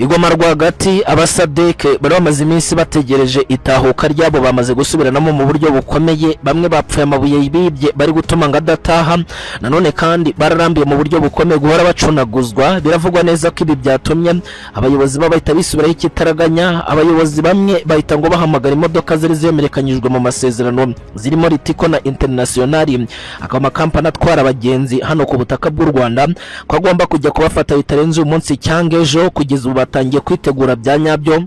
Igoma rwagati abasadeke bari bamaze iminsi bategereje itahuka ryabo bamaze gusubiranamo mu buryo bukomeye. Bamwe bapfuye amabuye yibibye bari gutuma ngadataha, nanone kandi bararambiye mu buryo bukomeye guhora bacunaguzwa. Biravugwa neza ko ibi byatumye abayobozi bahita bisubiraho ikitaraganya. Abayobozi bamwe bahita ngo bahamagara imodoka zari zemerekanyijwe mu masezerano zirimo Ritiko na International, akaba kampani atwara abagenzi hano ku butaka bw'u Rwanda, ko agomba kujya kubafata bitarenze uyu munsi cyangwa ejo. Kugeza ubu batangiye kwitegura bya nyabyo,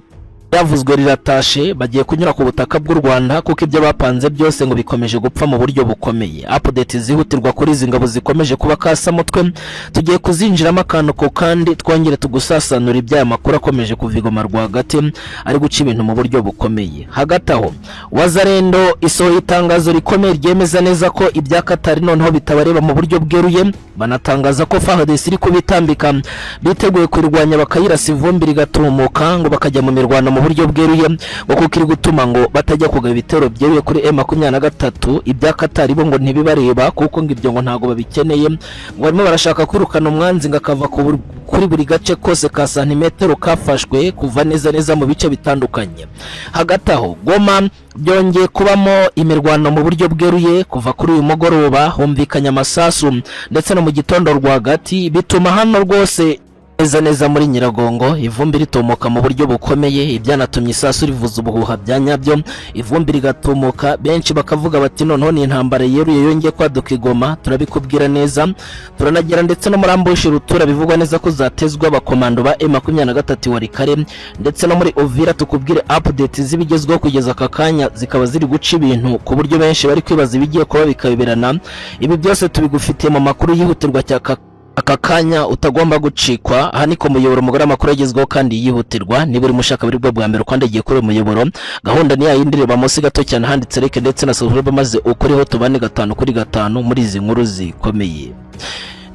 yavuzwe riratashe, bagiye kunyura ku butaka bw'u Rwanda kuko ibyo bapanze byose ngo bikomeje gupfa mu buryo bukomeye. Update zihutirwa kuri izi ngabo zikomeje kuba kasa mutwe, tugiye kuzinjiramo akantu ko kandi twongere tugusasanura iby'aya makuru akomeje kuva Igoma rwagati ari guca ibintu mu buryo bukomeye. Hagati aho Wazalendo isohoye itangazo rikomeye ryemeza neza ko ibya Katari noneho bitabareba mu buryo bweruye. Banatangaza ko FARDC iri kubitambika, biteguye kwirwanya bakayirasa ivumbi rigatumuka ngo bakajya mu mirwano mu buryo bweruye, ngo kuko iri gutuma ngo batajya kugaba ibitero byeruye kuri M23. Ibya Katari bo ngo ntibibareba kuko ngo ibyo ngo ntago babikeneye, ngo barimo barashaka kwirukana umwanzi ngo akava kuri buri gace kose ka santimetero kafashwe kuva neza mu bice bitandukanye. Hagati aho Goma byongeye kubamo imirwano mu buryo bweruye. Kuva kuri uyu mugoroba humvikanye amasasu ndetse no mu gitondo rwagati, bituma hano rwose neza muri Nyiragongo ivumbi ritomoka mu buryo bukomeye. Ibyanatumye isasu rivuza ubuhuha bya nyabyo, ivumbi rigatumuka. Benshi bakavuga bati noneho ni intambara yeruye yongeye kwaduka Igoma. Turabikubwira neza, turanagera ndetse no muri ambushi rutura bivugwa neza ko zatezwa abakomando ba M23 Warikare ndetse no muri Uvira. Tukubwire update zibigezweho kugeza aka kanya, zikaba ziri guca ibintu ku buryo benshi bari kwibaza ibigiye kuba bikayoberana. Ibi byose tubigufitiye mu makuru yihutirwa aka kanya utagomba gucikwa. Aha ni ku muyoboro mugari amakuru agezweho kandi yihutirwa. Niba uri mushaka buri bwa mbere kandi agiye kuri umuyoboro, gahunda ni yayindi reba munsi gato cyane handitse like ndetse na subscribe maze ukuriho tubane 5 kuri 5 muri izi nkuru zikomeye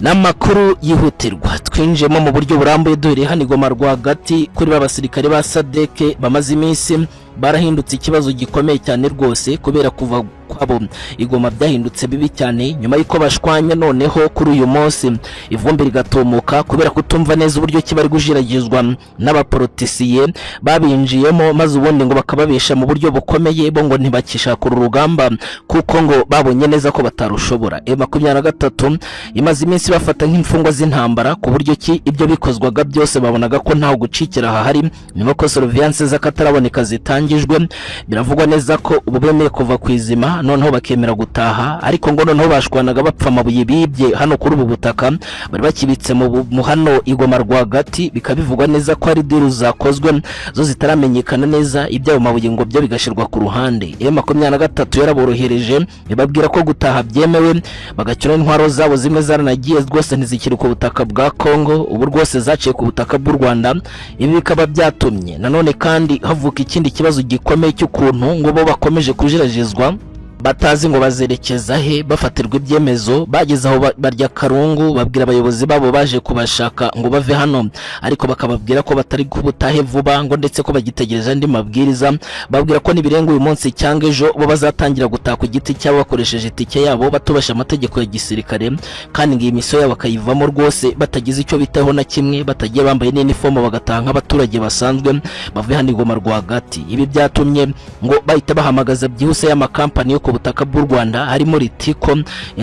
n'amakuru yihutirwa. Twinjemo mu buryo burambuye duhere hano Igoma rwagati kuri babasirikare ba Sadeke bamaze iminsi barahindutse ikibazo gikomeye cyane rwose, kubera kuva kwabo Igoma byahindutse bibi cyane nyuma y'uko bashwanya. Noneho kuri uyu munsi ivumbi rigatumuka kubera kutumva neza uburyo kibari gujiragizwa n'abaporotisiye babinjiyemo, maze ubundi ngo bakababesha mu buryo bukomeye. Bo ngo ntibakishakura urugamba kuko ngo babonye neza ko batarushobora. M23 imaze iminsi bafata nk'imfungwa z'intambara, ku buryo ki ibyo bikozwaga byose babonaga ko ntaho gucikira hahari, nyuma ko surveillance z'akataraboneka zitangijwe. Biravugwa neza ko ubu bemeye kuva kwizima noneho bakemera gutaha, ariko ngo noneho bashwanaga bapfa amabuye bibye hano kuri ubu butaka bari bakibitse mu hano Igoma rwagati. Bikabivugwa neza ko ari diru zakozwe zo zitaramenyekana neza, ibyo mabuye ngo byo bigashirwa ku ruhande. M23 yaraborohereje ibabwira ko gutaha byemewe, bagacyura intwaro zabo zimwe zaranagiye rwose ntizikiri ku butaka bwa Kongo, ubu rwose zaciye ku butaka bw'u Rwanda. Ibi bikaba byatumye nanone kandi havuka ikindi kibazo gikomeye cy'ukuntu ngo bo bakomeje kujirajizwa, batazi ngo bazerekeza he, bafatirwa ibyemezo. Bageze aho barya karungu, babwira abayobozi babo baje kubashaka ngo bave hano, ariko bakababwira ko batari kubutahe vuba ngo ndetse ko bagitegereje andi mabwiriza. Babwira ko nibirenga uyu munsi cyangwa ejo bo bazatangira gutaha ku giti cyabo bakoresheje itike yabo, batubasha amategeko ya gisirikare, kandi ngo iyi miso yabo bakayivamo rwose batagize icyo bitaho na kimwe, batagiye bambaye n'inifomo, bagataha nk'abaturage basanzwe bavuye hano Igoma rwagati. Ibi byatumye ngo bahita bahamagaza byihuse y'amakampani yo ku butaka bw'u Rwanda harimo Ritiko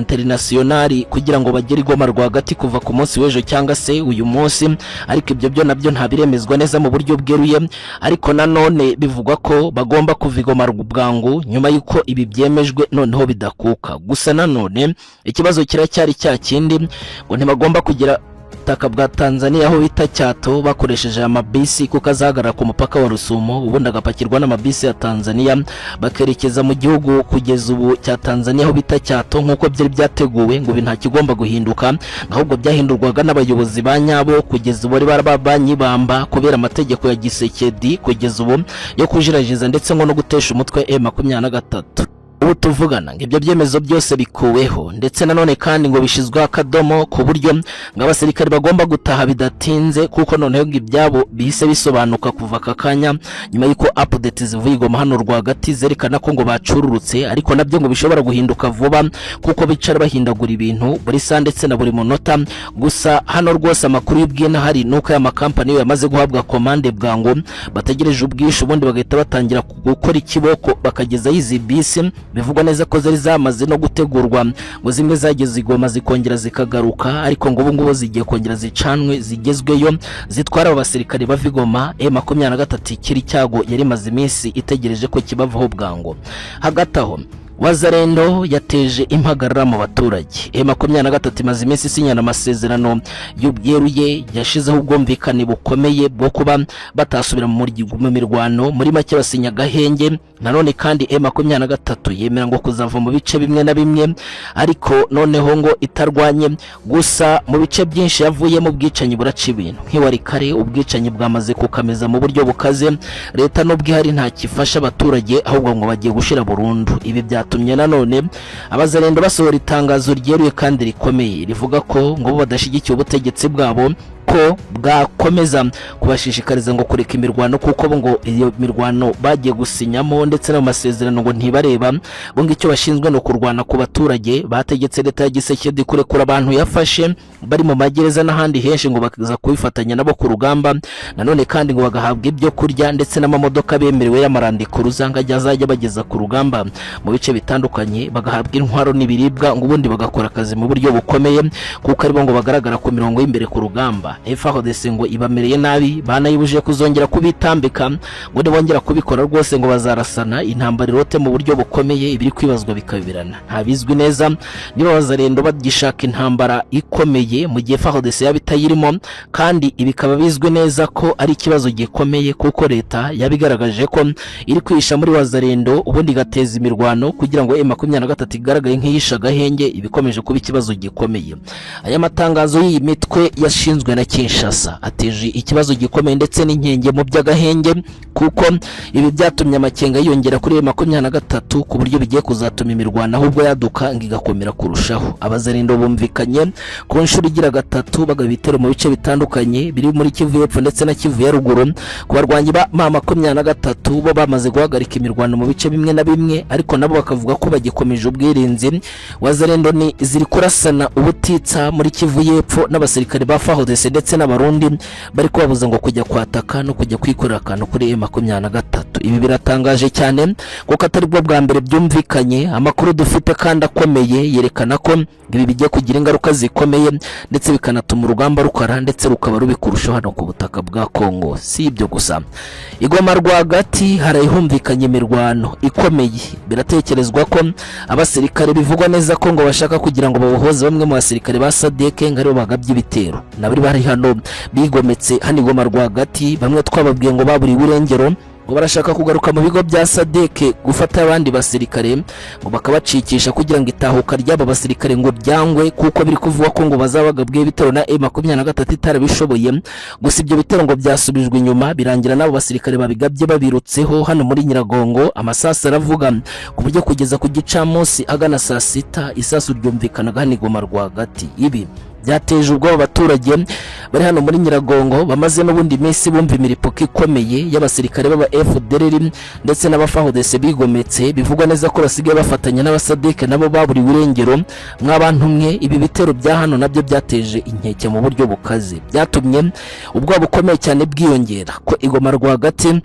International kugira ngo bagere Igoma rwagati kuva ku munsi w'ejo cyangwa se uyu munsi. Ariko ibyo byo nabyo ntabiremezwa neza mu buryo bweruye, ariko nanone bivugwa ko bagomba kuva Igoma bwangu nyuma y'uko ibi byemejwe noneho bidakuka. Gusa nanone ikibazo kiracyari cya kindi, ngo ntibagomba kugira taka bwa Tanzania aho bita Cyato bakoresheje amabisi kuko azahagarara ku mupaka wa Rusumo, ubundi agapakirwa n'amabisi ya Tanzania bakerekeza mu gihugu kugeza ubu cya Tanzania aho bita Cyato nk'uko byari byateguwe. Ngo nta kigomba guhinduka, ahubwo byahindurwaga n'abayobozi ba nyabo. Kugeza ubu bari barabanyibamba kubera amategeko ya Gisekedi kugeza ubu yo kujirajiza ndetse ngo no gutesha umutwe M23. ubu tuvugana ngo ibyo byemezo byose bikuweho, ndetse nanone kandi ngo bishizweho akadomo ku buryo ngo abasirikare bagomba gutaha bidatinze, kuko noneho ngo ibyabo bihise bisobanuka kuva aka kanya nyuma y'uko update zivuye Goma hano rwagati zerekana ko ngo bacururutse, ariko nabyo ngo bishobora guhinduka vuba kuko bicara bahindagura ibintu buri saa ndetse na buri munota. Gusa hano rwose amakuru y'ubwina hari nuko aya makampani yamaze guhabwa komande bwango, bategereje ubwishu ubundi bagahita batangira gukora ikiboko bakageza izi bisi. Bivugwa neza ko zari zamaze no gutegurwa ngo zimwe zageze Goma zikongera zikagaruka, ariko ngo ubu ngubu zigiye kongera zicanwe zigezweyo zitwara abasirikare bava Goma. M23 ikiri cyago yari maze iminsi itegereje ko kibavaho bwango. Hagati aho Wazalendo yateje impagarara mu baturage. M23 imaze iminsi isinyana amasezerano y'ubweruye yashizeho ubwumvikane bukomeye bwo kuba batasubira mu mirwano, muri make basinya gahenge. Nanone kandi M23 yemera ngo kuzava mu bice bimwe na bimwe, ariko noneho ngo itarwanye. Gusa mu bice byinshi yavuye mu bwicanyi buraca ibintu nk'iwarikare, ubwicanyi bwamaze kukameza mu buryo bukaze. Leta n'ubwo ihari nta kifasha abaturage, ahubwo ngo bagiye gushira burundu. Ibi byatumye nanone abazalendo basohora itangazo ryeruye kandi rikomeye rivuga ko ngo badashigikiye ubutegetsi bwabo, ko bwakomeza kubashishikariza ngo kureka imirwano, kuko ngo iyo mirwano bagiye gusinyamo ndetse n'amasezerano ngo ntibareba. Bo ngicyo bashinzwe no kurwana ku baturage. Bategetse leta ya Gisekedi kurekura abantu yafashe bari mu magereza n'ahandi henshi ngo bakaza kubifatanya nabo ku rugamba. Nanone kandi ngo bagahabwa ibyo kurya ndetse n'amamodoka bemerewe y'amarandiko ruzanga azajya bageza ku rugamba mu bice bitandukanye, bagahabwa intwaro n'ibiribwa ngo ubundi bagakora akazi mu buryo bukomeye, kuko aribo ngo bagaragara ku mirongo y'imbere ku rugamba. FARDC ngo ibamereye nabi, banayibuje kuzongera kubitambika, ngo nibongera kubikora rwose ngo bazarasana intambara irote mu buryo bukomeye. Ibiri kwibazwa bikabirana, nta bizwi neza niba Wazalendo bagishaka intambara ikomeye mu gihe FARDC yabitayirimo, kandi ibikaba bizwi neza ko ari ikibazo gikomeye, kuko leta yabigaragaje ko iri kwisha muri Wazalendo ubundi gateza imirwano kugira ngo M23 igaragaye nk'iyisha gahenge. Ibikomeje kuba ikibazo gikomeye. Aya matangazo y'iyi mitwe yashinzwe na Kinshasa ateje ikibazo gikomeye ndetse n'inkenge mu by'agahenge, kuko ibi byatumye amakenga yiyongera kuri M23 ku buryo bigiye kuzatuma imirwano ahubwo yaduka ngigakomera kurushaho. Abazalendo bumvikanye ku nshuro igira gatatu bagaba ibitero mu bice bitandukanye biri muri Kivu y'Epfo ndetse na Kivu ya Ruguru. Ku barwanyi ba M23 bo bamaze guhagarika imirwano mu bice bimwe na bimwe, ariko nabo bakavuga ko bagikomeje ubwirinzi. Wazalendo ni ziri kurasana ubutitsa muri Kivu y'Epfo n'abasirikare ba FARDC ndetse n'abarundi bari kubabuza ngo kujya kwataka no kujya kwikorera akantu kuri M23. Ibi biratangaje cyane kuko atari bwo bwa mbere byumvikanye. Amakuru dufite kandi akomeye yerekana ko ibi bigiye kugira ingaruka zikomeye ndetse bikanatuma urugamba rukara ndetse rukaba rubikurusha hano ku butaka bwa Kongo. Si ibyo gusa, Igoma rwagati harayihumvikanye imirwano ikomeye. Biratekerezwa ko abasirikare bivugwa neza ko ngo bashaka kugira ngo babohoze bamwe mu basirikare ba SADC ngari bagabye ibitero nabari bari hano bigometse hano Igoma rwagati. Bamwe twababwiye ngo baburi urengero ngo barashaka kugaruka mu bigo bya SADC gufata abandi basirikare ngo bakabacikisha kugira ngo itahuka ry'aba basirikare ngo byangwe, kuko biri kuvuga ko ngo bazabagabwe ibitero na M23 itarabishoboye. Gusa ibyo bitero ngo byasubijwe inyuma birangira nabo basirikare babigabye babirutseho hano muri Nyiragongo. Amasasa aravuga ku buryo kugeza ku gicamunsi agana saa 6 isasu ryumvikanaga hano Igoma rwagati. Ibi byateje ubwoba abaturage bari hano muri Nyiragongo bamaze n'ubundi minsi bumva imiripoko ikomeye y'abasirikare baba FDLR ndetse n'abaFARDC bigometse. Bivugwa neza ko basigaye bafatanya n'abasadek nabo baburi urengero mw'abantu mwe. Ibi bitero bya hano nabyo byateje inkeke mu buryo bukaze, byatumye ubwoba bukomeye cyane bwiyongera ko Igoma rwagati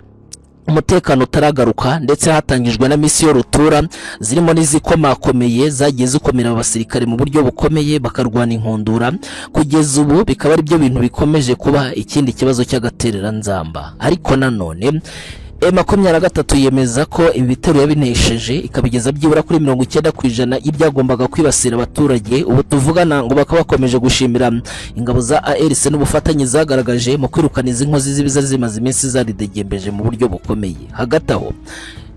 umutekano utaragaruka, ndetse hatangijwe na misiyo rutura zirimo n'izikomakomeye zagiye zikomera abasirikare mu buryo bukomeye bakarwana inkundura. Kugeza ubu bikaba ari byo bintu bikomeje kuba ikindi kibazo cy'agaterera nzamba. Ariko nanone M23 yemeza ko ibi bitero yabinesheje ikabigeza byibura kuri 90% y'ibyagombaga kwibasira abaturage. Ubu tuvugana ngo bakaba bakomeje gushimira ingabo za ARC n'ubufatanye zagaragaje mu kwirukana izi nkozi zibiza zimaze iminsi zaridegembeje mu buryo bukomeye. Hagati aho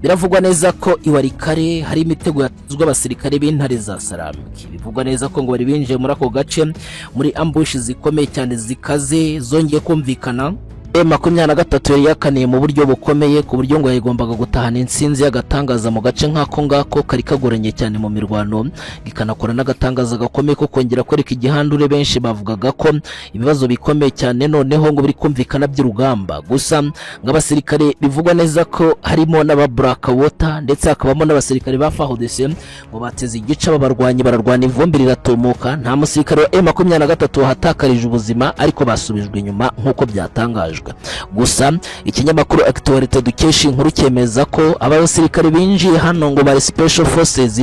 biravugwa neza ko iwarikare hari imitego yatuzwe abasirikare b'intare za Saramiki. Bivugwa neza ko ngo bari binjiye muri ako gace muri ambush zikomeye cyane zikaze zongeye kumvikana M23 yari yakaniye mu buryo bukomeye ku buryo ngo yagombaga gutahana intsinzi y'agatangaza mu gace nk'ako ngako kari kagoranye cyane mu mirwano, ikanakora n'agatangaza gakomeye ko kongera kwereka igihandure benshi bavugaga ko ibibazo bikomeye cyane noneho ngo biri kumvikana by'urugamba. Gusa ng'abasirikare bivugwa neza ko harimo n'aba Blackwater ndetse hakabamo n'abasirikare ba FARDC ngo bateze igice ababarwanyi bararwana ivumbi riratumuka, nta musirikare wa M23 wahatakarije ubuzima ariko basubijwe inyuma nk'uko byatangajwe. Gusa ikinyamakuru Actualité dukesha inkuru cyemeza ko abasirikare binjiye hano ngo bari Special Forces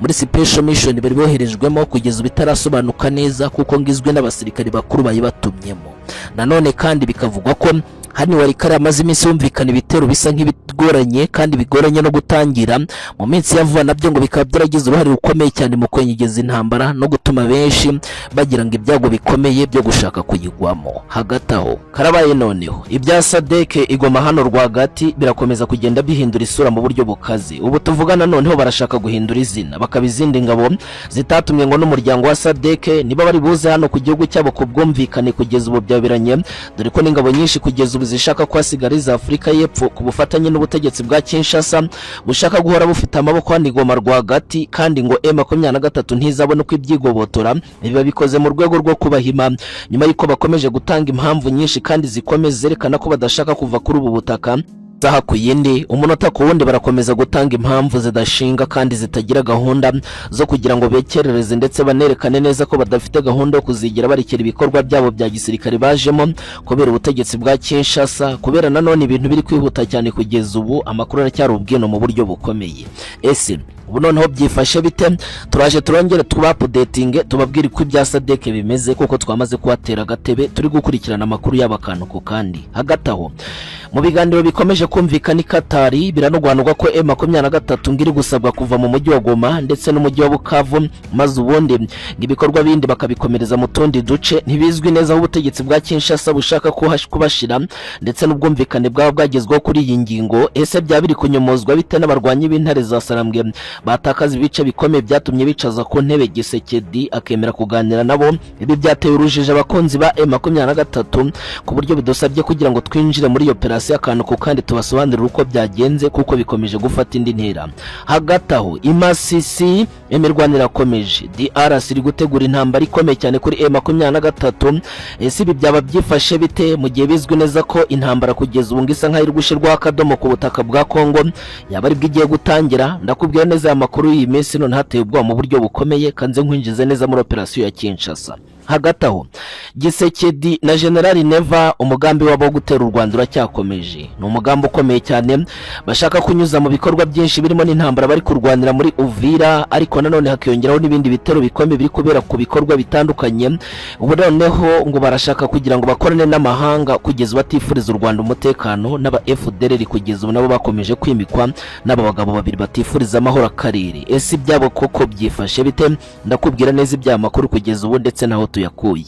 muri Special Mission bari boherejwemo kugeza bitarasobanuka neza kuko ngizwe n'abasirikare bakuru bayibatumyemo. Nanone kandi bikavugwa ko hani wari kare amaze iminsi yumvikana ibitero bisa nk'ibigoranye kandi bigoranye no gutangira mu minsi yavuga, nabyo ngo bikaba byaragize uruhare rukomeye cyane mu kwenyegeza intambara no gutuma benshi bagira ngo ibyago bikomeye byo gushaka kuyigwamo. Hagati aho karabaye noneho ibya SADC igoma hano rwagati birakomeza kugenda bihindura isura mu buryo bukaze. Ubu tuvugana noneho barashaka guhindura izina bakabizindi ngabo zitatumye ngo n'umuryango wa SADC niba bari buze hano ku gihugu cyabo kubwumvikane kugeza ubu byabiranye, dore ko n'ingabo nyinshi kugeza ubu zishaka kwasigariza Afrika y'Epfo ku bufatanye n'ubutegetsi bwa Kinshasa bushaka guhora bufite amaboko hano igoma rwagati, kandi ngo M23 ntizabone uko ibyigobotora biba bikoze mu rwego rwo kubahima nyuma y'uko bakomeje gutanga impamvu nyinshi kandi zikomeza zerekana ko badashaka kuva kuri ubu butaka. Saha ku yindi umunota ku wundi barakomeza gutanga impamvu zidashinga kandi zitagira gahunda zo kugira ngo bekerereze ndetse banerekane neza ko badafite gahunda yo kuzigira barikira ibikorwa byabo bya gisirikare bajemo kubera ubutegetsi bwa Kinshasa, kubera nanone ibintu biri kwihuta cyane kugeza ubu amakuru aracyari ubwino mu buryo bukomeye. Ese ubu noneho byifashe bite? Turaje turongere tuba-updating tubabwira ko ibya SADC bimeze kuko twamaze kubatera agatebe turi gukurikirana amakuru y'abakantu ku kandi. Hagati aho mu biganiro bikomeje kumvikana Katari biranogwanurwa ko M23 ngiri gusabwa kuva mu mujyi wa Goma ndetse n'umujyi wa Bukavu, maze ubundi ngibikorwa bindi bakabikomereza mu tundi duce. Ntibizwi neza aho ubutegetsi bwa Kinshasa bushaka kubashira ndetse n'ubwumvikane bwabo bwagezweho kuri iyi ngingo. Ese byabiri kunyomozwa bite n'abarwanyi b'intare za Sarambwe batakaza ibice bikomeye byatumye bicaza ku ntebe Gisekedi akemera kuganira nabo? Ibi byateye urujeje abakunzi ba M23 ku buryo bidosabye kugira ngo twinjire muri operasiyo akantu ku kandi tubasobanurira uko byagenze kuko bikomeje gufata indi ntera. Hagati aho imasisi emirwanira irakomeje, DRC iri gutegura intambara ikomeye cyane kuri M23. Ese ibi byaba byifashe bite mu gihe bizwi neza ko intambara kugeza ubu ngisa nkaho iri gushirwaho akadomo ku butaka bwa Kongo yaba ari bwigiye gutangira? Ndakubwira neza amakuru iyi minsi none hateye ubwoba mu buryo bukomeye kanze nkwinjize neza muri operasiyo ya Kinshasa. Hagati aho Gisekedi na General Neva umugambi wabo gutera u Rwanda uracyakomeje. Ni umugambi ukomeye cyane bashaka kunyuza mu bikorwa byinshi birimo n'intambara bari kurwanira muri Uvira, ariko nanone hakiyongeraho n'ibindi bitero bikomeye biri kubera ku bikorwa bitandukanye. Ubu noneho ngo barashaka kugira ngo bakorane n'amahanga kugeza batifuriza u Rwanda umutekano, n'aba FDLR kugeza ubu nabo bakomeje kwimikwa n'aba bagabo babiri batifuriza amahoro akarere. Ese ibyabo koko byifashe bite? Ndakubwira neza ibya makuru kugeza ubu ndetse naho tuyakuye.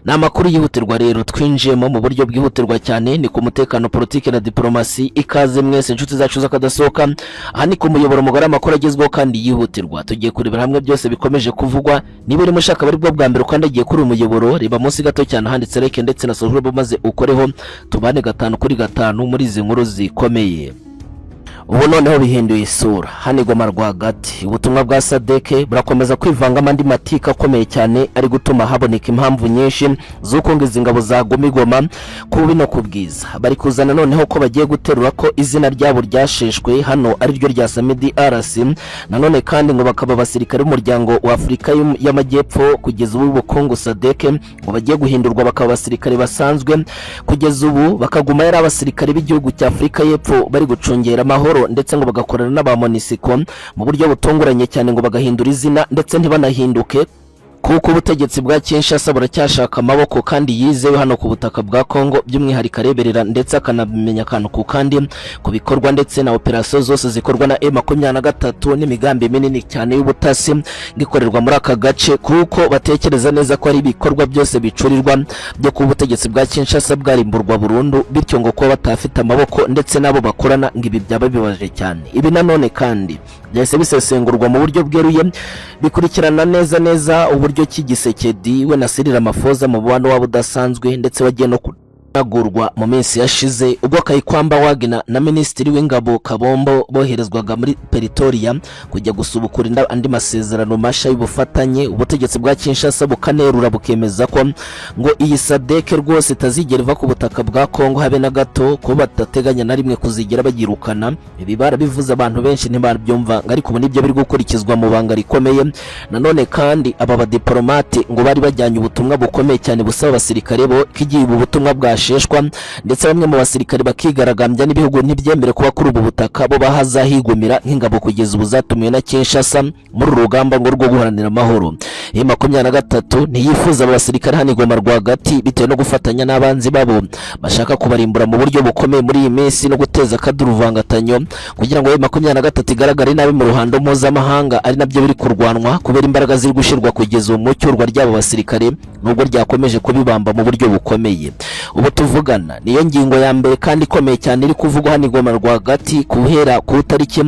Ni amakuru yihutirwa rero twinjiyemo mu buryo bwihutirwa cyane, ni ku mutekano, politiki na diplomasi. Ikaze mwese inshuti zacu zakadasohoka, aha ni ku muyoboro mugari amakuru agezweho kandi yihutirwa. Tugiye kurebera hamwe byose bikomeje kuvugwa. Niba uri mushaka bari bwo bwa mbere ukandagiye kuri umuyoboro, reba munsi gato cyane handitse like ndetse na subscribe maze ukoreho tubane 5 kuri 5 muri izi nkuru zikomeye. Ubu noneho bihinduye isura hano igoma rwagati. Ubutumwa bwa SADC burakomeza kwivanga andi matika akomeye cyane ari gutuma haboneka impamvu nyinshi z'uko izi ngabo za Goma kubi no kubwiza bari kuzana noneho ko bagiye guterura ko izina ryabo ryasheshwe hano ari ryo rya DRC. Nanone kandi ngo bakaba abasirikare b'umuryango wa Afrika y'Amajyepfo kugeza ubu Bukungu SADC ngo bagiye guhindurwa bakaba abasirikare basanzwe kugeza ubu bakaguma yari abasirikare b'igihugu cya Afrika y'Epfo bari gucungera amahoro ndetse ngo bagakorana n'aba MONUSCO mu buryo butunguranye cyane, ngo bagahindura izina ndetse ntibanahinduke kuko ubutegetsi bwa Kinshasa buracyashaka amaboko kandi yizewe hano ku butaka bwa Kongo, by'umwihariko areberera ndetse akanamenya akantu ku kandi ku bikorwa ndetse na operasiyo zose zikorwa na M23 n'imigambi minini cyane y'ubutasi ngikorerwa muri aka gace, kuko batekereza neza ko ari ibikorwa byose bicurirwa byo ku butegetsi bwa Kinshasa bwarimburwa burundu, bityo ngo ko batafite amaboko ndetse nabo bakorana ngibi byaba bibaje cyane. Ibi nanone kandi byahise bisesengurwa mu buryo bweruye bikurikirana neza uburyo Gisekedi we na Cyril Ramaphosa mu bubano wabo udasanzwe ndetse bagiye no agurwa mu minsi yashize ubwo Kayikwamba Wagner na Minisitiri w'Ingabo Kabombo boherezwaga muri Pretoria kujya gusubukura andi masezerano masha y'ubufatanye. Ubutegetsi bwa Kinshasa bukanerura bukemeza ko ngo iyi SADC rwose itazigera iva ku butaka bwa Kongo habe na gato, ko batateganya na rimwe kuzigera bagirukana. Ibi barabivuze abantu benshi ntibabyumva, ariko ubu nibyo biri gukurikizwa mu banga rikomeye. Nanone kandi aba badiplomate ngo bari bajyanye ubutumwa bukomeye cyane busaba abasirikare bo kigiye ubu butumwa bwasheshwa, ndetse bamwe mu basirikare bakigaragambya n'ibihugu ntibyemere kuba kuri ubu butaka bo bahazahigumira nk'ingabo kugeza ubu zatumiwe na Kinshasa muri urugamba ngo rwo guharanira amahoro. M23 ntiyifuza aba basirikare hano Goma rwagati bitewe no gufatanya n'abanzi babo bashaka kubarimbura mu buryo bukomeye muri iyi minsi no guteza akaduruvangatanyo kugira ngo M23 igaragare nabi mu ruhando mpuzamahanga, ari nabyo biri kurwanwa kubera imbaraga ziri gushirwa kugeza ubu mu cyurwa ry'aba basirikare nubwo ryakomeje kubibamba mu buryo bukomeye. Ubu tuvugana niyo ngingo ya mbere kandi ikomeye cyane iri kuvugwa hano Goma rwagati kuhera ku tariki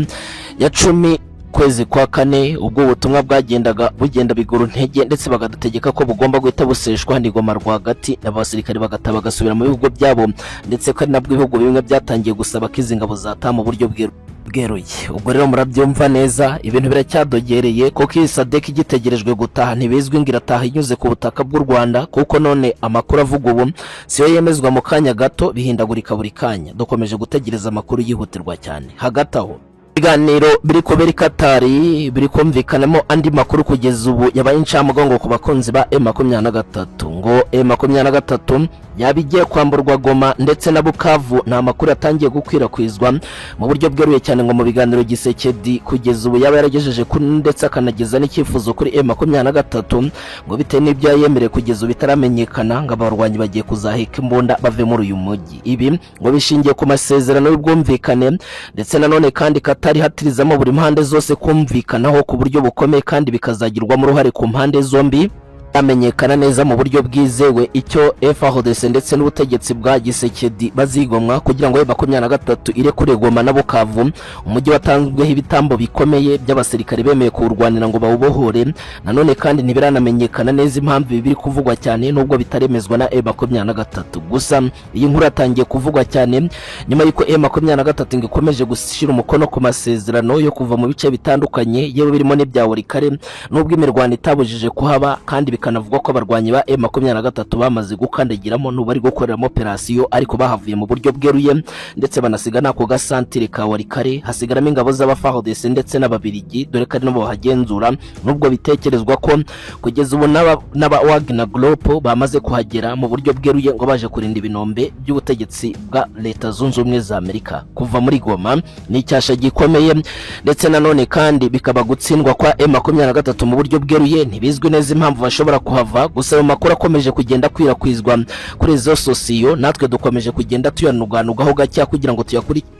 ya 10 kwezi kwa kane, ubwo ubutumwa bwagendaga bugenda bigura intege ndetse bagategeka ko bugomba guhita buseshwa hano Goma rwagati, abasirikare bagataba gasubira mu bihugu byabo, ndetse ko nabwo ibihugu bimwe byatangiye gusaba ko izi ngabo zata mu buryo bweruye. Ubwo rero murabyumva neza, ibintu biracyadogereye kuko iyi SADC igitegerejwe gutaha ntibizwi ngo irataha inyuze ku butaka bw'u Rwanda, kuko none amakuru avuga ubu siyo yemezwa mu kanya gato, bihindagurika buri kanya. Dukomeje gutegereza amakuru yihutirwa cyane. Hagati aho ibiganiro biri kubera Katari biri kumvikanamo andi makuru kugeza ubu yabaye incamugongo ku bakunzi ba M23 ngo M23 yabigiye kwamburwa Goma ndetse na Bukavu. Nta makuru atangiye gukwirakwizwa mu buryo bweruye cyane ngo mu biganiro Gisekedi kugeza ubu yaba yaragejeje kuri ndetse akanageza n'ikifuzo kuri M23 ngo bitewe n'ibyo yemereye kugeza ubu bitaramenyekana ngo abarwanyi bagiye kuzahika imbunda bave muri uyu mujyi. Ibi ngo bishingiye ku masezerano y'ubwumvikane, ndetse nanone kandi Katari hatirizamo buri mpande zose kumvikanaho ku buryo bukomeye kandi bikazagirwamo uruhare ku mpande zombi amenyekana neza mu buryo bwizewe icyo FARDC ndetse n'ubutegetsi bwa Gisekedi bazigomwa kugira ngo M23 ire kure Goma na Bukavu, umujyi watanzweho ibitambo bikomeye by'abasirikare bemeye kurwanira ngo bawubohore. Nanone kandi ntibiranamenyekana neza impamvu biri kuvugwa cyane nubwo bitaremezwa na M23. Gusa iyi nkuru yatangiye kuvugwa cyane nyuma y'uko M23 ikomeje gushyira umukono ku masezerano yo kuva mu bice bitandukanye yewe birimo n'ibya Warikare, nubwo imirwano itabujije kuhaba kandi bikanavugwa ko abarwanyi ba M23 bamaze gukandagiramo n'ubari gukoreramo operasiyo, ariko bahavuye mu buryo bweruye ndetse banasiga nako gasantire ka Warikare hasigaramo ingabo z'abaFARDC ndetse n'ababirigi, dore ko ari nabo bahagenzura. Nubwo bitekerezwa ko kugeza ubu n'aba Wagner Group bamaze kuhagera mu buryo bweruye ngo baje kurinda ibinombe by'ubutegetsi bwa Leta Zunze Ubumwe za Amerika kuva muri Goma ni icyasha gikomeye, ndetse nanone kandi bikaba gutsindwa kwa M23 mu buryo bweruye. Ntibizwi neza impamvu bashobora kuhava, gusa mu makuru akomeje kugenda kwirakwizwa kuri izo sosiyo natwe dukomeje kugenda tuyanuganugaho gacya kugira ngo tuyakurikire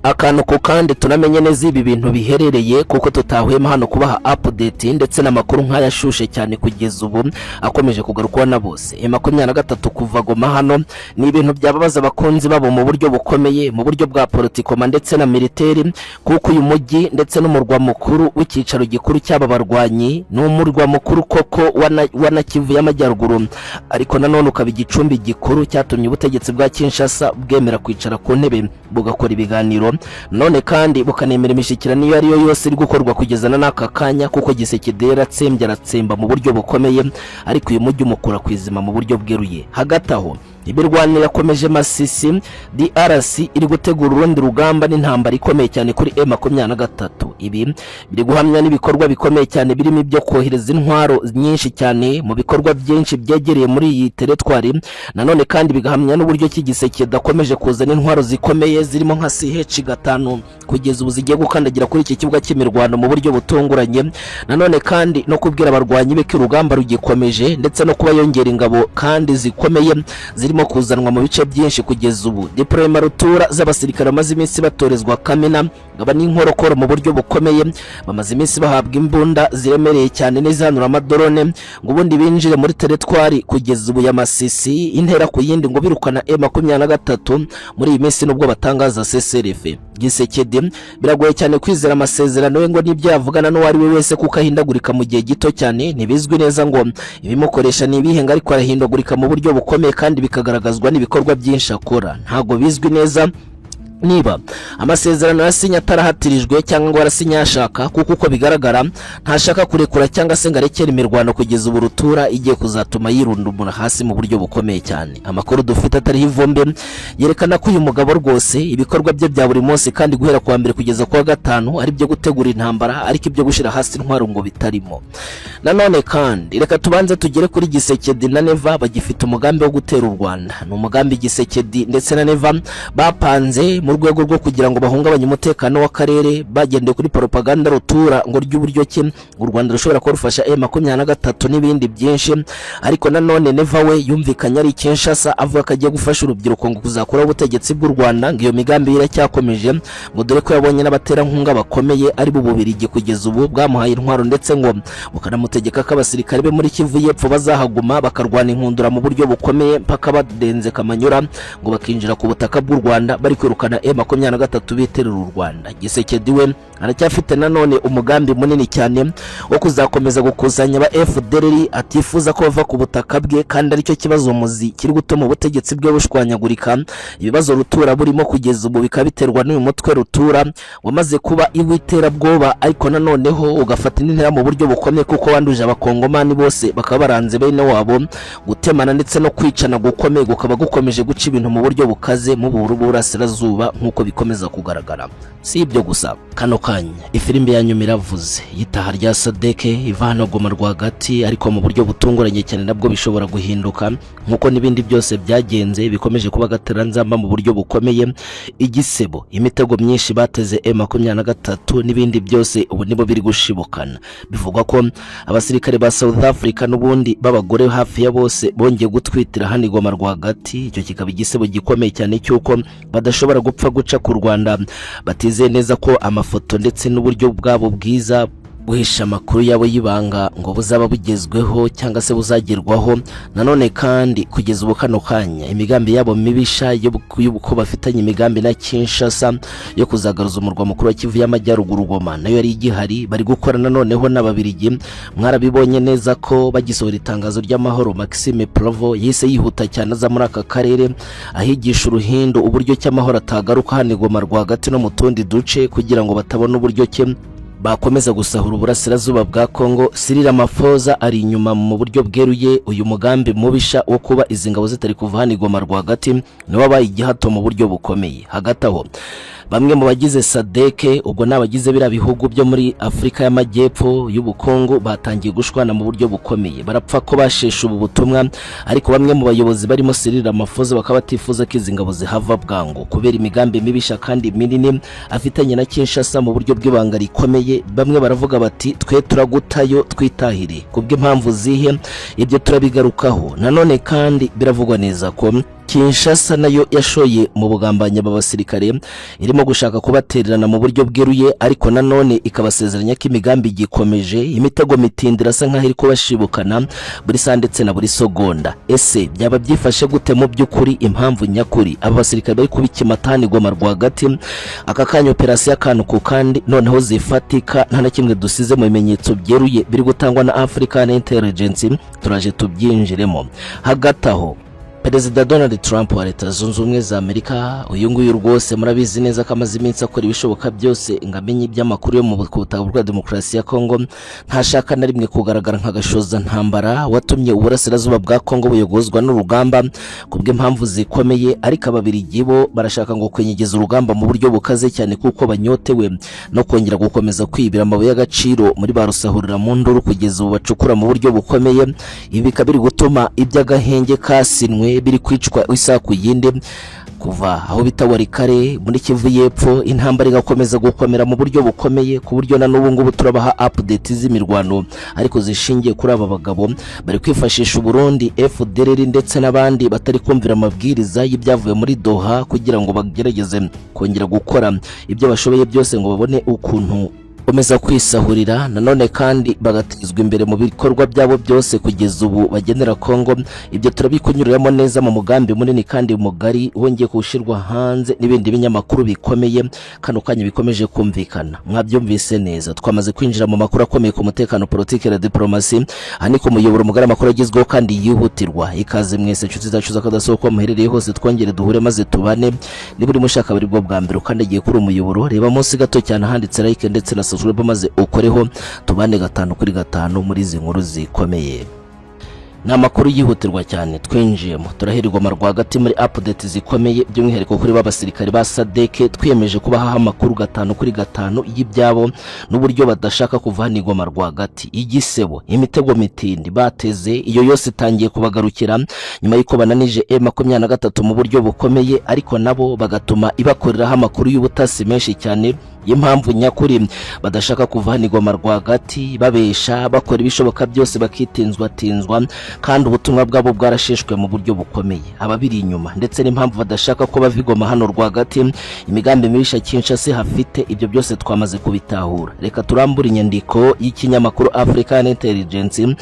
akantu ko kandi tunamenye neza ibi bintu biherereye, kuko tutahwema hano kubaha update ndetse n'amakuru nk'ayashushe cyane kugeza ubu akomeje kugarukwa na bose. M23 kuva Goma hano ni ibintu byababaza abakunzi babo mu buryo bukomeye, mu buryo bwa politikoma ndetse na militeri, kuko uyu mujyi ndetse n'umurwa mukuru w'ikicaro gikuru cy'aba barwanyi ni umurwa mukuru koko wana Kivu y'Amajyaruguru, ariko nanone ukaba igicumbi gikuru cyatumye ubutegetsi bwa Kinshasa bwemera kwicara ku ntebe bugakora ibiganiro, none kandi bukanemera imishyikirano iyo ariyo yose iri gukorwa kugezana n'aka kanya, kuko Gisekedi aratsemba mu buryo bukomeye, ariko uyu mujyi umukura kwizima mu buryo bweruye. Hagati aho ibirwanira yakomeje Masisi, DRC iri gutegura urundi rugamba n'intambara ikomeye cyane kuri M23. Ibi biri guhamya n'ibikorwa bikomeye cyane birimo ibyo kohereza intwaro nyinshi cyane mu bikorwa byinshi byegereye muri iyi teritwari. Nanone kandi bigahamya n'uburyo Gisekedi akomeje kuzana intwaro zikomeye zirimo nka CH5 kugeza ubu zigiye gukandagira kuri iki kibuga cy'imirwano mu buryo butunguranye. Nanone kandi no kubwira abarwanyi be ko urugamba rugikomeje, ndetse no kuba yongera ingabo kandi zikomeye zirimo kuzanwa mu bice byinshi kugeza ubu. Deployment rutura z'abasirikare bamaze iminsi batorezwa Kamena aba n'inkorokoro mu buryo bukomeye, bamaze iminsi bahabwa imbunda ziremereye cyane n'izihanura amadorone ngo ubundi binjire muri teritwari kugeza ubu ya Masisi intera ku yindi ngo birukana M23 muri iyi minsi nubwo batangaza CCRF. Gisekedi biragoye cyane kwizera amasezerano ye ngo nibyo yavugana n'uwari we wese kuko ahindagurika mu gihe gito cyane, ntibizwi neza ngo ibimukoresha nibihenga ariko arahindagurika mu buryo bukomeye kandi bikagaragazwa n'ibikorwa byinshi akora. Ntago bizwi neza niba amasezerano yasinya atarahatirijwe cyangwa ngo arasinya yashaka, kuko uko bigaragara ntashaka kurekura cyangwa se ngo arekere imirwano kugeza ubu rutura igiye kuzatuma yirundumura hasi mu buryo bukomeye cyane. Amakuru dufite atariho ivumbi yerekana ko uyu mugabo rwose ibikorwa bye bya buri munsi kandi guhera kuwa mbere kugeza kuwa gatanu ari byo gutegura intambara, ariko ibyo gushira hasi intwaro ngo bitarimo. Nanone kandi reka tubanze tugere kuri Gisekedi na Neva bagifite umugambi wo gutera u Rwanda. Ni umugambi Gisekedi ndetse na Neva bapanze mu rwego rwo kugira ngo bahungabanye umutekano w'akarere bagendeye kuri propaganda rutura ngo ry'uburyo ki u Rwanda rushobora ko rufasha M23 n'ibindi byinshi. Ariko nanone Neva we yumvikanye ari Kinshasa avuga ko agiye gufasha urubyiruko ngo kuzakora ubutegetsi bw'u Rwanda, ngo iyo migambi iracyakomeje ngo dore ko yabonye n'abaterankunga bakomeye ari bo Bubiligi kugeza ubu bwamuhaye intwaro ndetse ngo bukanamutegeka ko abasirikare be muri Kivu y'Epfo bazahaguma bakarwana inkundura mu buryo bukomeye mpaka badenze Kamanyura ngo bakinjira ku butaka bw'u Rwanda bari kwirukana M23 biterera u Rwanda. Gisekedi we aracyafite nanone umugambi munini cyane wo kuzakomeza gukusanya aba FDLR, atifuza ko bava ku butaka bwe kandi aricyo kibazo muzi kiri gutuma ubutegetsi bwe bushwanyagurika. Ibibazo rutura burimo kugeza ubu bikabiterwa n'uyu mutwe rutura wamaze kuba iwiterabwoba, ariko nanoneho ugafata intera mu buryo bukomeye kuko wanduje abakongomani bose bakaba baranze bene wabo, gutemana ndetse no kwicana gukomeye gukaba gukomeje guca ibintu mu buryo bukaze mu burasirazuba nkuko bikomeza kugaragara. Si ibyo gusa, kano kanya ifirimbi yanyuma iravuze yitaha rya Sadeke ivana Goma rwagati, ariko mu buryo butunguranye cyane nabwo bishobora guhinduka nkuko nibindi byose byagenze bikomeje kuba gateranzamba mu buryo bukomeye. Igisebo, imitego myinshi bateze M23 n'ibindi byose ubu nibo biri gushibukana. Bivugwa ko abasirikare ba South Africa n'ubundi babagore hafi ya bose bongeye gutwitira hani Goma rwagati. Icyo kikaba igisebo gikomeye cyane cyuko badashobora gupfa guca ku Rwanda batizeye neza ko amafoto ndetse n'uburyo bwabo bwiza guhisha amakuru yabo y'ibanga ngo buzaba bugezweho cyangwa se buzagerwaho. Nanone kandi kugeza ubu kano kanya imigambi yabo mibisha y'uko bafitanye imigambi na Kinshasa yo kuzagaruza umurwa mukuru wa Kivu y'Amajyaruguru Goma nayo yari igihari, bari gukora nanoneho n'Ababiligi. Mwarabibonye neza ko bagisohora itangazo ry'amahoro Maxime Provo yise yihuta cyane aza muri aka karere ahigisha uruhindo uburyo cy'amahoro atagaruka hano Goma rwagati no mu tundi duce kugira ngo batabona uburyo cye bakomeza gusahura uburasirazuba bwa Kongo. Cyril Ramaphosa ari inyuma mu buryo bweruye uyu mugambi mubisha wo kuba izi ngabo zitari kuva hano Goma rwagati niwe babaye igihato mu buryo bukomeye. Hagati aho bamwe mu bagize Sadeke ubwo nabagize bira bihugu byo muri Afrika y'Amajyepfo y'ubukungu batangiye gushwana mu buryo bukomeye, barapfa ko bashesha ubu butumwa. Ariko bamwe mu bayobozi barimo Cyril Ramaphosa bakaba batifuza ko izi ngabo zihava bwangu kubera imigambi mibisha kandi minini afitanye na Kinshasa mu buryo bw'ibanga rikomeye. Bamwe baravuga bati twe turagutayo twitahire kubw'impamvu zihe, ibyo turabigarukaho. Nanone kandi biravugwa neza ko Kinshasa nayo yashoye mu bugambanya b'abasirikare irimo gushaka kubatererana mu buryo bweruye, ariko nanone ikabasezeranya ko imigambi gikomeje. Imitego mitindira asa nkaho iri kubashibukana buri saa ndetse na buri segonda. Ese byaba byifashe gute mu by'ukuri? Impamvu nyakuri aba basirikare bari kubikimatani Goma rwagati aka kanya operasiyo akantu ku kandi noneho zifatika nta na kimwe dusize mu bimenyetso byeruye biri gutangwa na African Intelligence, turaje tubyinjiremo. Hagati aho Perezida Donald Trump wa Leta Zunze Ubumwe za Amerika uyu nguyu rwose murabizi neza ko amaze iminsi akora ibishoboka byose ngamenye iby'amakuru yo mu butaka bwa demokarasi ya Kongo. Ntashaka na rimwe kugaragara nk'agashoza ntambara watumye uburasirazuba bwa Kongo buyogozwa n'urugamba kubw'impamvu zikomeye, ariko Ababiligi bo barashaka ngo kwenyegeza urugamba mu buryo bukaze cyane kuko banyotewe no kongera gukomeza kwibira amabuye y'agaciro muri barusahurira mu nduru kugeza ubu bacukura mu buryo bukomeye. Ibi bikaba biri gutuma iby'agahenge kasinwe cyane biri kwicwa isa ku yindi kuva aho bita Warikare muri Kivu y'Epfo. Intambara igakomeza gukomera mu buryo bukomeye ku buryo na n'ubu ngubu turabaha update z'imirwano ariko zishingiye kuri aba bagabo bari kwifashisha Burundi, FDLR ndetse n'abandi batari kumvira amabwiriza y'ibyavuye muri Doha kugira ngo bagerageze kongera gukora ibyo bashoboye byose ngo babone ukuntu komeza kwisahurira nanone kandi bagatizwa imbere mu bikorwa byabo byose kugeza ubu bagenera Kongo. Ibyo turabikunyuriramo neza mu mugambi munini kandi mugari wongeye kushirwa hanze n'ibindi binyamakuru bikomeye kano kanya bikomeje kumvikana. Mwabyumvise neza, twamaze kwinjira mu makuru akomeye ku mutekano, politike na diplomasi, hani ku muyoboro mugari amakuru agezweho kandi yihutirwa. Ikaze mwese nshuti zacu zakadasohoka muherereye hose, twongere duhure maze tubane. Ni buri mushaka bari bwo bwa mbere kandi agiye kuri umuyoboro, reba munsi gato cyane handitse like ndetse na subscribe maze ukoreho tubane 5 kuri 5 muri izi nkuru zikomeye. Ni amakuru yihutirwa cyane twinjiyemo, turahirirwa rwagati muri update zikomeye by'umwihariko kuri babasirikare ba SADC. Twiyemeje kubaha amakuru 5 kuri 5 y'ibyabo n'uburyo badashaka kuvanirwa rwagati. Igisebo, imitego mitindi bateze iyo yose itangiye kubagarukira nyuma y'uko bananije M23 mu buryo bukomeye, ariko nabo bagatuma ibakoreraho amakuru y'ubutasi menshi cyane y'impamvu nyakuri badashaka kuvanirwa rwagati, babesha bakora ibishoboka byose bakitinzwa kandi ubutumwa bwabo bwarasheshwe mu buryo bukomeye. Ababiri inyuma ndetse n'impamvu badashaka ko bavigoma hano rwagati, imigambi mirisha Kinshasa hafite, ibyo byose twamaze kubitahura. Reka turambura inyandiko y'ikinyamakuru African Intelligence,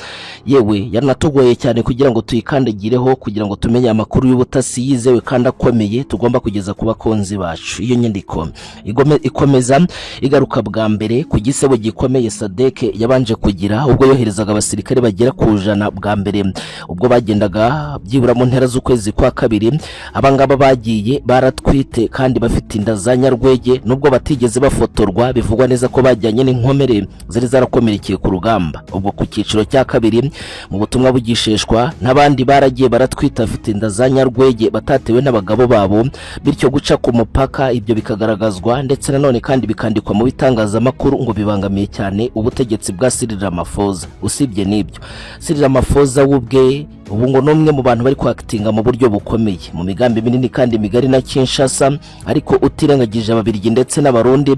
yewe yanatugoye cyane kugira ngo tuyikandagireho kugira ngo tumenye amakuru y'ubutasi yizewe kandi akomeye tugomba kugeza ku bakonzi bacu. Iyo nyandiko ikomeza igaruka bwa mbere ku gisebo gikomeye SADC yabanje kugira ubwo yoherezaga abasirikare bagera ku 100 bwa mbere, ubwo bagendaga byibura mu ntera z'ukwezi kwa kabiri. Abangaba bagiye baratwite kandi bafite inda za Nyarwege, nubwo batigeze bafotorwa. Bivugwa neza ko bajyanye n'inkomere zari zarakomerekeye ku rugamba. Ubwo ku cyiciro cya kabiri mu butumwa bugisheshwa n'abandi baragiye baratwita afite inda za Nyarwege batatewe n'abagabo babo, bityo guca ku mupaka ibyo bikagaragazwa ndetse nanone kandi bikandikwa mu bitangazamakuru ngo bibangamiye cyane ubutegetsi bwa Cyril Ramaphosa. Usibye n'ibyo, Cyril Ramaphosa ubwe ubu ngo n'umwe mu bantu bari kwakitinga mu buryo bukomeye mu migambi minini kandi migari na Kinshasa, ariko utirengagije ababirigi ndetse n'abarundi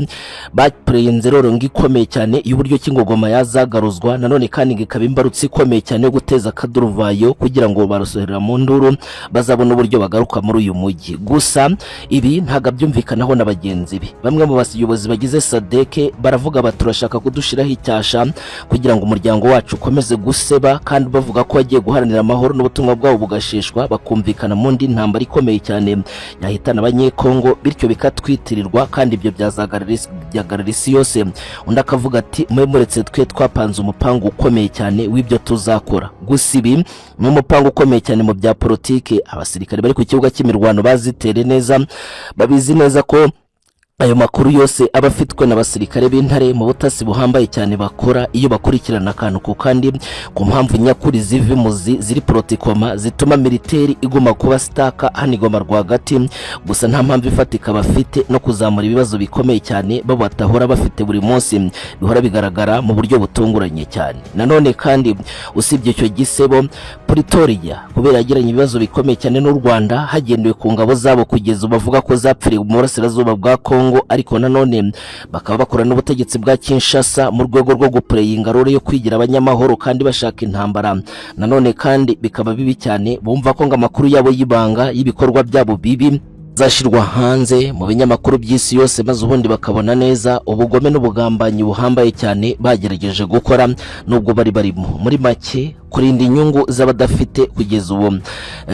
bapreye rero ngikomeye cyane y'uburyo kingogoma yazagaruzwa, nanone kandi ngikaba imbarutsi ikomeye cyane yo guteza akaduruvayo kugira ngo barosohera mu nduru bazabona uburyo bagaruka muri uyu mujyi. Gusa ibi ntaga byumvikanaho na bagenzi be. Bamwe mu bayobozi bagize SADC baravuga baturashaka kudushiraho icyasha kugira ngo umuryango wacu ukomeze guseba, kandi bavuga ko agiye guharanira amahoro n'ubutumwa bwabo bugasheshwa, bakumvikana mu ndi ntambara ikomeye cyane yahitana abanyekongo, bityo bikatwitirirwa kandi ibyo byazagarira isi yose. Undi akavuga ati muretse twe twapanze umupango ukomeye cyane w'ibyo tuzakora. Gusa ibi ni umupango ukomeye cyane mu bya politike. Abasirikare bari ku kibuga cy'imirwano bazitere neza, babizi neza ko ayo makuru yose abafitwe n'abasirikare b'intare mu butasi buhambaye cyane bakora iyo bakurikirana akantu ku kandi ku mpamvu nyakuri zivimuzi ziri protikoma zituma militeri iguma kuba staka hanigoma rwagati. Gusa nta mpamvu ifatika bafite no kuzamura ibibazo bikomeye cyane babo batahora bafite buri munsi, bihora bigaragara mu buryo butunguranye cyane. Nanone kandi usibye icyo gisebo, Pretoria kubera yagiranye ibibazo bikomeye cyane n'u Rwanda hagendewe ku ngabo zabo kugeza bavuga ko zapfiriye mu burasirazuba bwa Kongo, ariko nanone bakaba bakora n'ubutegetsi bwa Kinshasa mu rwego rwo gupreyinga role yo kwigira abanyamahoro kandi bashaka intambara. Nanone kandi bikaba bibi cyane, bumva ko amakuru yabo y'ibanga y'ibikorwa byabo bibi zashirwa hanze mu binyamakuru by'isi yose, maze ubundi bakabona neza ubugome n'ubugambanyi buhambaye cyane bagerageje gukora nubwo bari barimo. Muri make kurinda inyungu z'abadafite kugeza ubu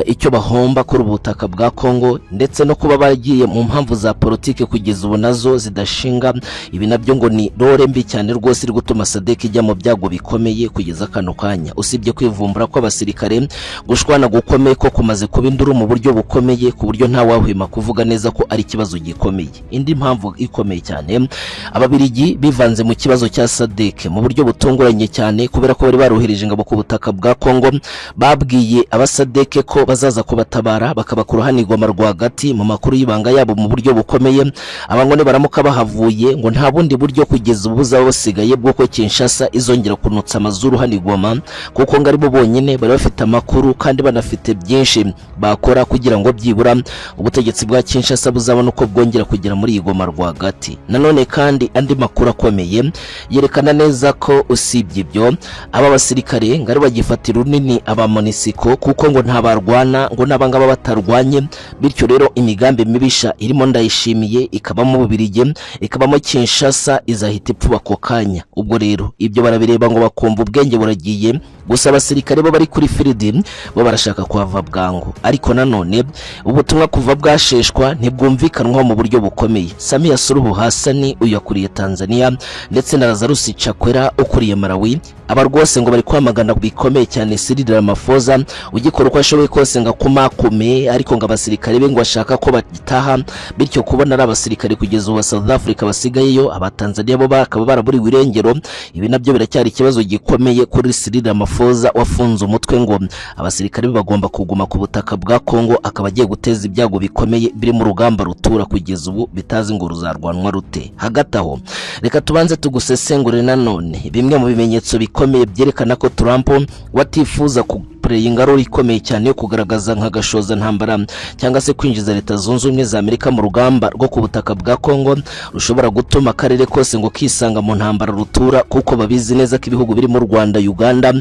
icyo bahomba kuri ubutaka bwa Kongo, ndetse no kuba bagiye mu mpamvu za politike kugeza ubu nazo zidashinga. Ibi nabyo ngo ni role mbi cyane rwose iri gutuma SADC ijya mu byago bikomeye kugeza kano kanya. Usibye kwivumbura kw'abasirikare, gushwana gukomeye ko kumaze kuba induru mu buryo bukomeye ku buryo nta wahwema kuvuga neza ko ari kibazo gikomeye. Indi mpamvu ikomeye cyane, ababirigi bivanze mu kibazo cya SADC mu buryo butunguranye cyane kubera ko bari baruhirije ingabo ku butaka butaka bwa Kongo babwiye abasadeke ko bazaza kubatabara bakabakura hano Goma rwagati mu makuru y'ibanga yabo mu buryo bukomeye. Abangone baramuka bahavuye ngo nta bundi buryo kugeza ubuza basigaye bw'uko Kinshasa izongera kunutsa amazuru hano Goma, kuko ngari bo bonyine bari bafite amakuru kandi banafite byinshi bakora kugira ngo byibura ubutegetsi bwa Kinshasa buzabona uko bwongera kugera muri Goma rwagati. Nanone kandi andi makuru akomeye yerekana neza ko usibye ibyo aba basirikare ngari bagifatira runini aba MONUSCO, kuko ngo ntabarwana ngo nabangaba batarwanye, bityo rero imigambi mibisha irimo Ndayishimiye ikabamo Bubiligi ikabamo Kinshasa izahita ipfuba ko kanya. Ubwo rero ibyo barabireba ngo bakumva ubwenge buragiye, gusa abasirikare bo bari kuri field bo barashaka kuhava bwangu. Ariko nanone ubutumwa kuva bwasheshwa ntibwumvikanwa mu buryo bukomeye. Samia Suluhu Hassan uyakuriye Tanzania ndetse na Lazarus Chakwera ukuriye Malawi, aba rwose ngo bari kwamagana bikomeye cyane Cyril Ramaphosa ugikora uko ashoboye kose ngo akumakume, ariko ngo abasirikare be ngo bashaka ko bagitaha, bityo kubona ari abasirikare kugeza ubu South Africa basigayeyo, abatanzania bo bakaba baraburiwe irengero. Ibi nabyo biracyari ikibazo gikomeye kuri Cyril Ramaphosa wafunze umutwe ngo abasirikare bagomba kuguma ku butaka bwa Kongo, akaba agiye guteza ibyago bikomeye biri mu rugamba rutura kugeza ubu bitazi ngo ruzarwanwa rute. Hagati aho reka tubanze tugusesengure nanone bimwe mu bimenyetso bikomeye byerekana ko Trump watifuza playing role ikomeye cyane yo kugaragaza nka gashoza ntambara cyangwa se kwinjiza Leta Zunze Ubumwe za Amerika mu rugamba rwo ku butaka bwa Kongo rushobora gutuma akarere kose ngo kisanga mu ntambara rutura, kuko babizi neza ko ibihugu biri mu Rwanda Uganda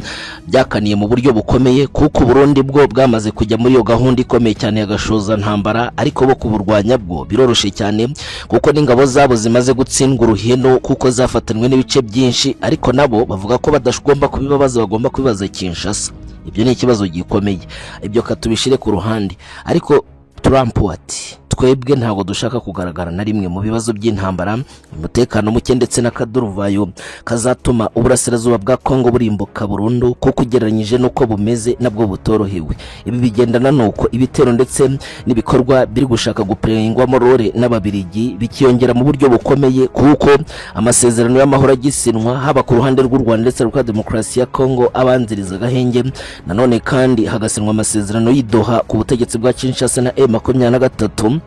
byakaniye mu buryo bukomeye, kuko Burundi bwo bwamaze kujya muri iyo gahunda ikomeye cyane ya gashoza ntambara, ariko bo kuburwanya bwo biroroshe cyane kuko n'ingabo zabo zimaze gutsindwa uruheno kuko zafatanwe n'ibice byinshi, ariko nabo bavuga ko badashobora kubibabaza, bagomba kubibaza Kinshasa. Ibyo ni ikibazo gikomeye, ibyo katubishire ku ruhande. Ariko Trump ati twebwe ntabwo dushaka kugaragara na rimwe mu bibazo by'intambara, umutekano muke ndetse n'akaduruvayo kazatuma uburasirazuba bwa Kongo burimbuka burundu, kuko ugereranyije nuko bumeze nabwo butorohewe. Ibi bigendana nuko ibitero ndetse n'ibikorwa biri gushaka guplengwamo role n'ababirigi bikiyongera mu buryo bukomeye, kuko amasezerano y'amahoro agisinwa haba ku ruhande rw'u Rwanda ndetse rwa demokarasi ya Kongo abanziriza gahenge. Nanone kandi hagasinwa amasezerano y'Idoha ku butegetsi bwa Kinshasa na M23.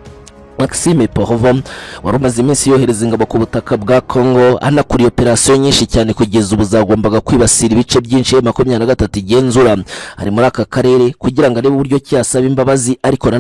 Maxime Porovo warumaze iminsi yohereza ingabo ku butaka bwa Kongo anakuriye operation nyinshi cyane kugeza ubu zagombaga kwibasira ibice byinshi M23 igenzura ari muri aka karere kugira ngo arebe uburyo cyasaba imbabazi, ariko